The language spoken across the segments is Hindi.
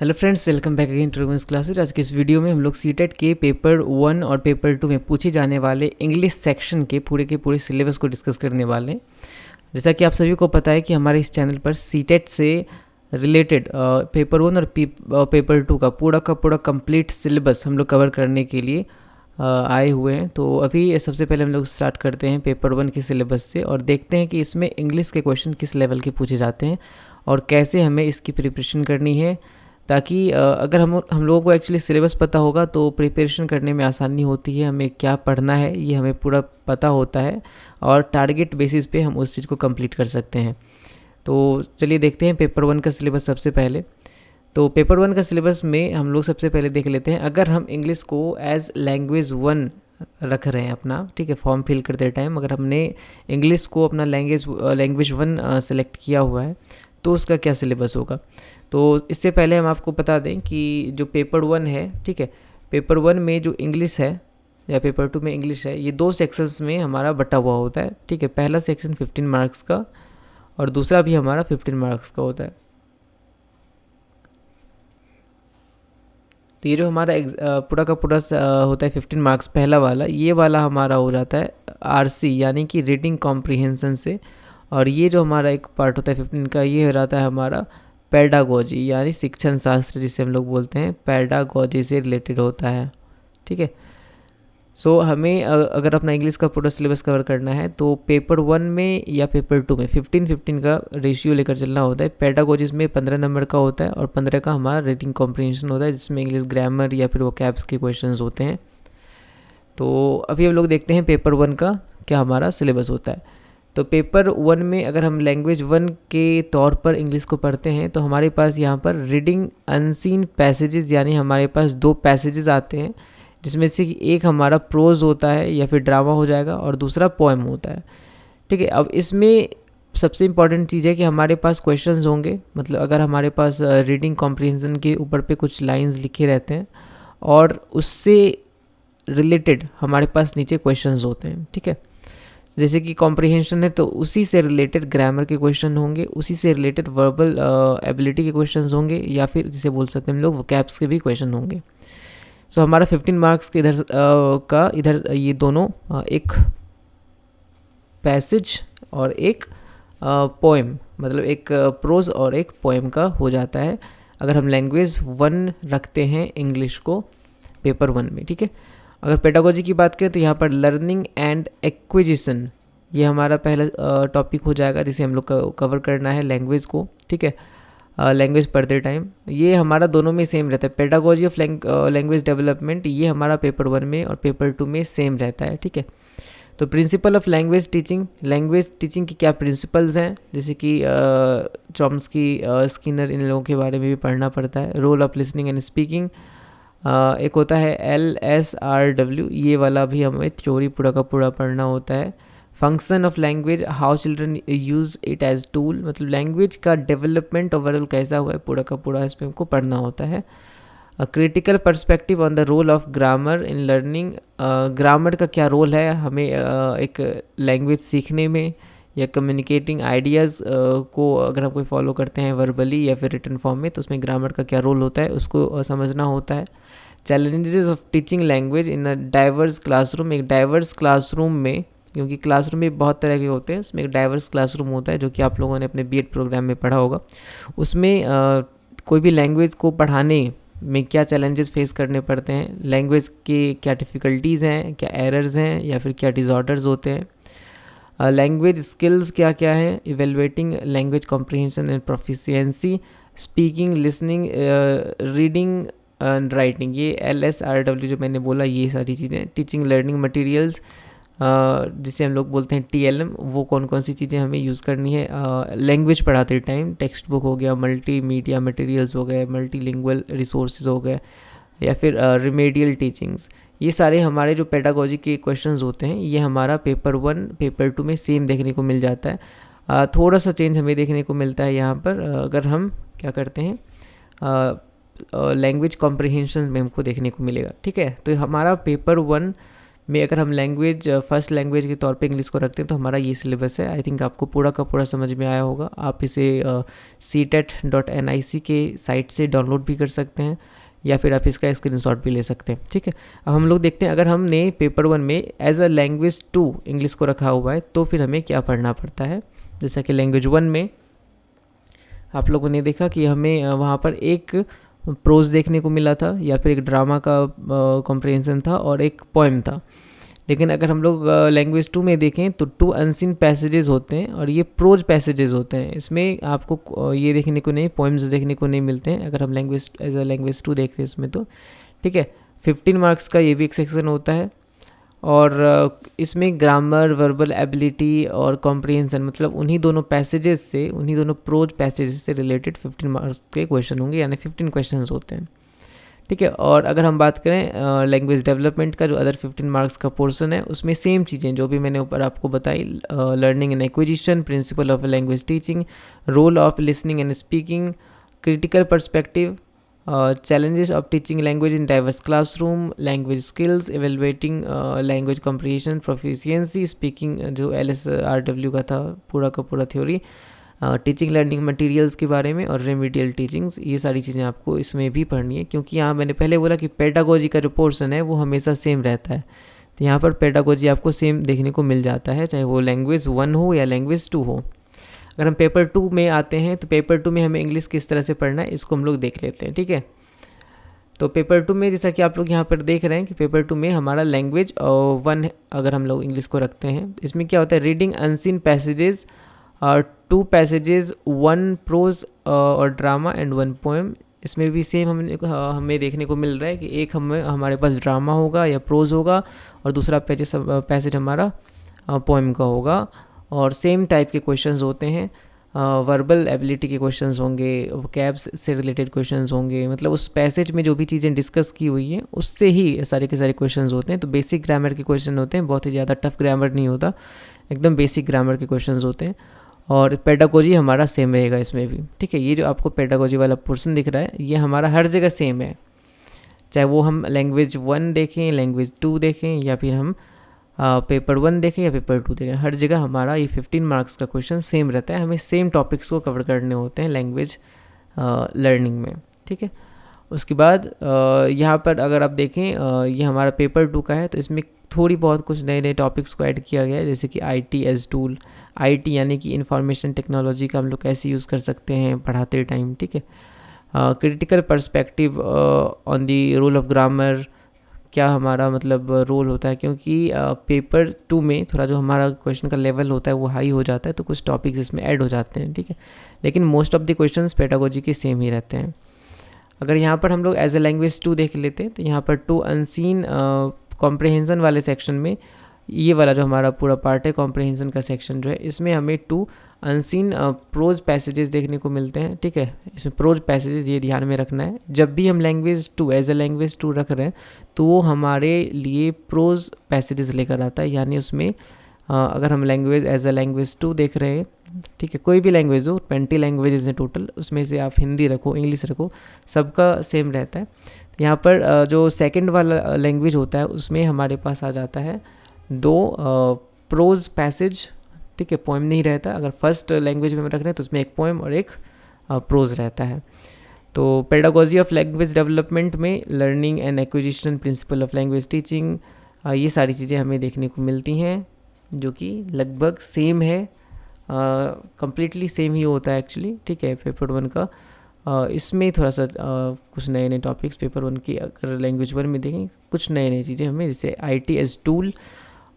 Hello friends, welcome back again to Raghuvansh classes. आज के इस वीडियो में हम लोग सीटेट के पेपर 1 और पेपर 2 में पूछे जाने वाले इंग्लिश सेक्शन के पूरे सिलेबस को डिस्कस करने वाले हैं। जैसा कि आप सभी को पता है कि हमारे इस चैनल पर सीटेट से रिलेटेड पेपर 1 और पेपर 2 का पूरा कंप्लीट सिलेबस हम लोग कवर करने के लिए आए हुए हैं। तो अभी सबसे पहले हम लोग स्टार्ट करते हैं पेपर 1 के सिलेबस से और देखते हैं कि इसमें इंग्लिश के क्वेश्चन किस लेवल के पूछे जाते हैं और कैसे हमें इसकी प्रिपरेशन करनी है, ताकि अगर हम लोगों को एक्चुअली सिलेबस पता होगा तो प्रिपरेशन करने में आसानी होती है। हमें क्या पढ़ना है ये हमें पूरा पता होता है और टारगेट बेसिस पे हम उस चीज़ को कंप्लीट कर सकते हैं। तो चलिए देखते हैं पेपर 1 का सिलेबस। सबसे पहले तो पेपर 1 का सिलेबस में हम लोग सबसे पहले देख लेते हैं, अगर हम इंग्लिश को एज लैंग्वेज 1 रख रहे हैं अपना, ठीक है, फॉर्म फिल करते टाइम अगर हमने इंग्लिश को अपना लैंग्वेज 1 सेलेक्ट किया हुआ है तो उसका क्या सिलेबस होगा। तो इससे पहले हम आपको बता दें कि जो पेपर 1 है, ठीक है, पेपर 1 में जो इंग्लिश है या पेपर 2 में इंग्लिश है, ये 2 सेक्शंस में हमारा बटा हुआ होता है, ठीक है। पहला सेक्शन 15 मार्क्स का और दूसरा भी हमारा 15 मार्क्स का होता है। तो ये जो हमारा पूरा का पूरा होता है 15 मार्क्स पहला वाला, ये वाला हमारा हो जाता है आरसी यानी कि रीडिंग कॉम्प्रिहेंशन से, और ये जो हमारा एक पार्ट होता है 15 का, ये हो जाता है हमारा पेडागोजी यानी शिक्षण शास्त्र जिसे हम लोग बोलते हैं, पेडागोजी से रिलेटेड होता है, ठीक है। सो हमें अगर अपना इंग्लिश का पूरा सिलेबस कवर करना है तो पेपर 1 में या पेपर 2 में 15-15 का रेशियो लेकर चलना होता है। पेडागोजीज में 15 नंबर का होता है और 15 का हमारा रीडिंग कॉम्प्रिहेंशन होता है, जिसमें इंग्लिश ग्रामर या फिर वोकैब्स के क्वेश्चंस होते हैं। तो अभी हम लोग देखते हैं पेपर 1 का क्या हमारा सिलेबस होता है। तो पेपर 1 में अगर हम लैंग्वेज 1 के तौर पर इंग्लिश को पढ़ते हैं तो हमारे पास यहाँ पर रीडिंग अनसीन पैसेजेस यानी हमारे पास 2 पैसेजेस आते हैं, जिसमें से एक हमारा प्रोज होता है या फिर ड्रामा हो जाएगा और दूसरा पोएम होता है, ठीक है। अब इसमें सबसे इम्पॉर्टेंट चीज़ है कि हमारे पास क्वेश्चंस होंगे, मतलब अगर हमारे पास रीडिंग कॉम्प्रिहेंशन के ऊपर पे कुछ लाइंस लिखे रहते हैं और उससे रिलेटेड हमारे पास नीचे क्वेश्चंस होते हैं, ठीक है। जैसे कि कॉम्प्रिहेंशन है तो उसी से रिलेटेड ग्रामर के क्वेश्चन होंगे, उसी से रिलेटेड वर्बल एबिलिटी के क्वेश्चंस होंगे, या फिर जिसे बोल सकते हैं हम लोग वोकैब्स के भी क्वेश्चन होंगे। सो हमारा 15 मार्क्स के इधर ये दोनों एक पैसेज और एक पोएम, मतलब एक प्रोज और एक पोएम का हो जाता है अगर हम लैंग्वेज 1 रखते हैं इंग्लिश को पेपर 1 में, ठीक है। अगर पेडागोजी की बात करें तो यहाँ पर लर्निंग एंड एक्विजिशन, ये हमारा पहला टॉपिक हो जाएगा जिसे हम लोग कवर करना है लैंग्वेज को, ठीक है। लैंग्वेज पढ़ते टाइम ये हमारा दोनों में सेम रहता है। पेडागोजी ऑफ लैंग्वेज डेवलपमेंट ये हमारा पेपर 1 में और पेपर 2 में सेम रहता है, ठीक है। तो प्रिंसिपल ऑफ लैंग्वेज टीचिंग की क्या प्रिंसिपल्स हैं, जैसे कि चॉम्स्की, स्किनर, इन लोगों के बारे में भी पढ़ना पड़ता है। Role of listening and speaking, एक होता है LSRW, ये वाला भी हमें थ्योरी पूरा का पूरा पढ़ना होता है। Function of language, how children use it as tool, मतलब लैंग्वेज का डेवलपमेंट ओवरऑल कैसा हुआ है पूरा का पूरा इसमें हमको पढ़ना होता है। Critical perspective on the role of grammar in learning, grammar का क्या रोल है हमें एक लैंग्वेज सीखने में या कम्युनिकेटिंग आइडियाज़ को अगर हम कोई फॉलो करते हैं वर्बली या फिर रिटन फॉर्म में तो उसमें ग्रामर का क्या रोल होता है उसको समझना होता है। Challenges of teaching language in a diverse classroom, एक डाइवर्स क्लासरूम में, क्योंकि क्लासरूम में बहुत तरह के होते हैं, उसमें एक डाइवर्स क्लासरूम होता है जो कि आप लोगों ने अपने बीएड प्रोग्राम में पढ़ा होगा। उसमें कोई भी लैंग्वेज को पढ़ाने में क्या चैलेंजेस फेस करने पड़ते हैं, लैंग्वेज के क्या डिफ़िकल्टीज़ हैं, क्या एरर्स हैं या फिर क्या डिसऑर्डर्स होते हैं। लैंग्वेज स्किल्स क्या क्या है, evaluating language comprehension and proficiency, speaking, listening, reading and writing, ये LSRW जो मैंने बोला ये सारी चीज़ें। टीचिंग लर्निंग मटेरियल्स, जिसे हम लोग बोलते हैं TLM, वो कौन कौन सी चीज़ें हमें यूज़ करनी है लैंग्वेज पढ़ाते टाइम। टेक्स्ट बुक हो गया, मल्टीमीडिया मटेरियल्स हो गए, मल्टीलिंगुअल रिसोर्सेज हो गए, या फिर रिमेडियल टीचिंग्स, ये सारे हमारे जो पेडागोजी के क्वेश्चंस होते हैं ये हमारा पेपर 1 पेपर 2 में सेम देखने को मिल जाता है। थोड़ा सा चेंज हमें देखने को मिलता है यहाँ पर अगर हम क्या करते हैं लैंग्वेज कॉम्प्रिहेंशन में हमको देखने को मिलेगा, ठीक है। तो हमारा पेपर 1 में अगर हम लैंग्वेज फर्स्ट लैंग्वेज के तौर पे इंग्लिश को रखते हैं तो हमारा ये सिलेबस है। आई थिंक आपको पूरा का पूरा समझ में आया होगा। आप इसे ctet.nic के साइट से डाउनलोड भी कर सकते हैं या फिर आप इसका स्क्रीनशॉट भी ले सकते हैं, ठीक है। अब हम लोग देखते हैं अगर हमने पेपर 1 में एज अ लैंग्वेज 2 इंग्लिश को रखा हुआ है तो फिर हमें क्या पढ़ना पड़ता है। जैसा कि लैंग्वेज 1 में आप लोगों ने देखा कि हमें वहाँ पर एक प्रोज देखने को मिला था या फिर एक ड्रामा का कॉम्प्रिहेंशन था और एक पोएम था। लेकिन अगर हम लोग लैंग्वेज 2 में देखें तो 2 अनसीन पैसेजेस होते हैं और ये प्रोज पैसेजेस होते हैं। इसमें आपको ये देखने को नहीं, पोएम्स देखने को नहीं मिलते हैं अगर हम लैंग्वेज एज अ लैंग्वेज 2 देखते हैं इसमें तो, ठीक है। 15 मार्क्स का ये भी एक सेक्शन होता है और इसमें ग्रामर, वर्बल एबिलिटी और कॉम्प्रिहेंशन मतलब उन्हीं दोनों पैसेजेस से, उन्हीं दोनों प्रोज पैसेजेस से रिलेटेड 15 मार्क्स के क्वेश्चन होंगे, यानी 15 क्वेश्चंस होते हैं, ठीक है। और अगर हम बात करें लैंग्वेज डेवलपमेंट का जो अदर 15 मार्क्स का पोर्शन है उसमें सेम चीज़ें जो भी मैंने ऊपर आपको बताई, learning and acquisition, principle of language teaching, role of listening and speaking, critical perspective, challenges of teaching language in diverse classroom, language skills, evaluating language comprehension, proficiency, speaking जो LSRW का था पूरा का पूरा थ्योरी, टीचिंग लर्निंग मटेरियल्स के बारे में और रेमिडियल टीचिंग्स, ये सारी चीज़ें आपको इसमें भी पढ़नी है। क्योंकि यहाँ मैंने पहले बोला कि पेडागोजी का जो पोर्शन है वो हमेशा सेम रहता है, तो यहाँ पर पेडागोजी आपको सेम देखने को मिल जाता है, चाहे वो लैंग्वेज 1 हो या लैंग्वेज 2 हो। अगर हम पेपर 2 में आते हैं तो पेपर 2 में हमें इंग्लिश किस तरह से पढ़ना है इसको हम लोग देख लेते हैं, ठीक है। तो पेपर 2 में जैसा कि आप लोग यहाँ पर देख रहे हैं कि पेपर 2 में हमारा लैंग्वेज 1 अगर हम लोग इंग्लिश को रखते हैं, इसमें क्या होता है, reading unseen passages, 2 passages, 1 prose और ड्रामा एंड 1 पोएम। इसमें भी सेम हमें देखने को मिल रहा है कि एक हमारे पास ड्रामा होगा या प्रोज होगा और दूसरा पैसेज हमारा पोएम का होगा और सेम टाइप के क्वेश्चंस होते हैं। वर्बल एबिलिटी के क्वेश्चंस होंगे, वोकैब्स से रिलेटेड क्वेश्चंस होंगे, मतलब उस पैसेज में जो भी चीज़ें डिस्कस की हुई हैं उससे ही सारे के सारे क्वेश्चंस होते हैं। तो बेसिक ग्रामर के क्वेश्चन होते हैं, बहुत ही ज़्यादा टफ ग्रामर नहीं होता, एकदम बेसिक ग्रामर के क्वेश्चंस होते हैं। और पेडागोजी हमारा सेम रहेगा इसमें भी, ठीक है। ये जो आपको पेडागोजी वाला पोर्शन दिख रहा है ये हमारा हर जगह सेम है, चाहे वो हम लैंग्वेज 1 देखें, लैंग्वेज 2 देखें या फिर हम पेपर 1 देखें या पेपर 2 देखें, हर जगह हमारा ये 15 मार्क्स का क्वेश्चन सेम रहता है। हमें सेम टॉपिक्स को कवर करने होते हैं लैंग्वेज लर्निंग में, ठीक है। उसके बाद यहाँ पर अगर आप देखें ये हमारा पेपर 2 का है तो इसमें थोड़ी बहुत कुछ नए नए टॉपिक्स को ऐड किया गया है, जैसे कि IT एज टूल, IT यानी कि इंफॉर्मेशन टेक्नोलॉजी का हम लोग कैसे यूज़ कर सकते हैं पढ़ाते टाइम, ठीक है। Critical perspective on the role of grammar, क्या हमारा मतलब रोल होता है, क्योंकि पेपर 2 में थोड़ा जो हमारा क्वेश्चन का लेवल होता है वो हाई हो जाता है तो कुछ टॉपिक्स इसमें ऐड हो जाते हैं, ठीक है। लेकिन most of the questions pedagogy के सेम ही रहते हैं। अगर यहाँ पर हम लोग एज ए लैंग्वेज 2 देख लेते हैं तो यहाँ पर 2 अनसीन कॉम्प्रिहेंशन वाले सेक्शन में ये वाला जो हमारा पूरा पार्ट है कॉम्प्रिहेंशन का सेक्शन जो है, इसमें हमें 2 अनसीन प्रोज पैसेजेस देखने को मिलते हैं, ठीक है। इसमें प्रोज पैसेजेस ये ध्यान में रखना है, जब भी हम लैंग्वेज 2 एज ए लैंग्वेज 2 रख रहे हैं तो वो हमारे लिए प्रोज पैसेजेस लेकर आता है। यानी उसमें अगर हम लैंग्वेज एज ए लैंग्वेज 2 देख रहे हैं, ठीक है, कोई भी लैंग्वेज हो, 20 लैंग्वेजेस हैं टोटल, उसमें से आप हिंदी रखो, इंग्लिश रखो, सबका सेम रहता है। तो यहाँ पर जो सेकंड वाला लैंग्वेज होता है उसमें हमारे पास आ जाता है 2 प्रोज पैसेज, ठीक है, पोएम नहीं रहता। अगर फर्स्ट लैंग्वेज में रख रहे हैं तो उसमें एक पोएम और एक प्रोज रहता है। तो पेडागोजी ऑफ लैंग्वेज डेवलपमेंट में learning and acquisition, principle of language teaching, ये सारी चीज़ें हमें देखने को मिलती हैं जो कि लगभग सेम है, कम्प्लीटली सेम ही होता है एक्चुअली, ठीक है, पेपर 1 का। इसमें थोड़ा सा कुछ नए नए टॉपिक्स पेपर 1 की अगर लैंग्वेज 1 में देखें, कुछ नए नई चीज़ें हमें, जैसे IT एज टूल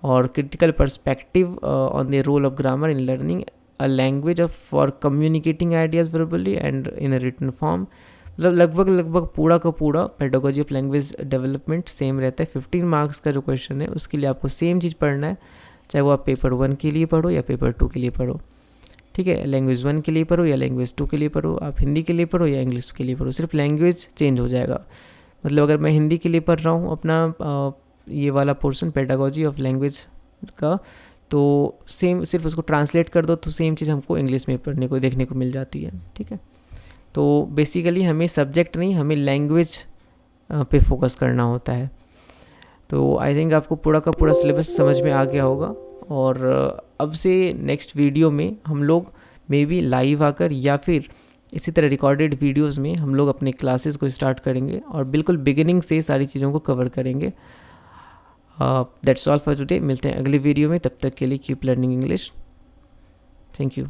और critical perspective on the role of grammar in learning a language of for communicating ideas verbally and in a written form. मतलब लगभग पूरा का पूरा pedagogy of language development same रहता है। 15 मार्क्स का जो क्वेश्चन है उसके लिए आपको सेम चीज़ पढ़ना है, चाहे वो आप पेपर 1 के लिए पढ़ो या पेपर 2 के लिए पढ़ो, ठीक है। लैंग्वेज 1 के लिए पढ़ो या लैंग्वेज 2 के लिए पढ़ो, आप हिंदी के लिए पढ़ो या इंग्लिश के लिए पढ़ो, सिर्फ लैंग्वेज चेंज हो जाएगा। मतलब अगर मैं हिंदी के लिए पढ़ रहा हूँ अपना ये वाला पोर्शन पेडागोजी ऑफ लैंग्वेज का, तो सेम सिर्फ उसको ट्रांसलेट कर दो तो सेम चीज़ हमको इंग्लिश में पढ़ने को देखने को मिल जाती है, ठीक है। तो बेसिकली हमें सब्जेक्ट नहीं, हमें लैंग्वेज पे फोकस करना होता है। तो आई थिंक आपको पूरा का पूरा सिलेबस समझ में आ गया होगा। और अब से नेक्स्ट वीडियो में हम लोग मे बी लाइव आकर या फिर इसी तरह रिकॉर्डेड वीडियोस में हम लोग अपने क्लासेस को स्टार्ट करेंगे और बिल्कुल बिगिनिंग से सारी चीज़ों को कवर करेंगे। That's all for today. मिलते हैं अगले वीडियो में, तब तक के लिए keep learning English. Thank you.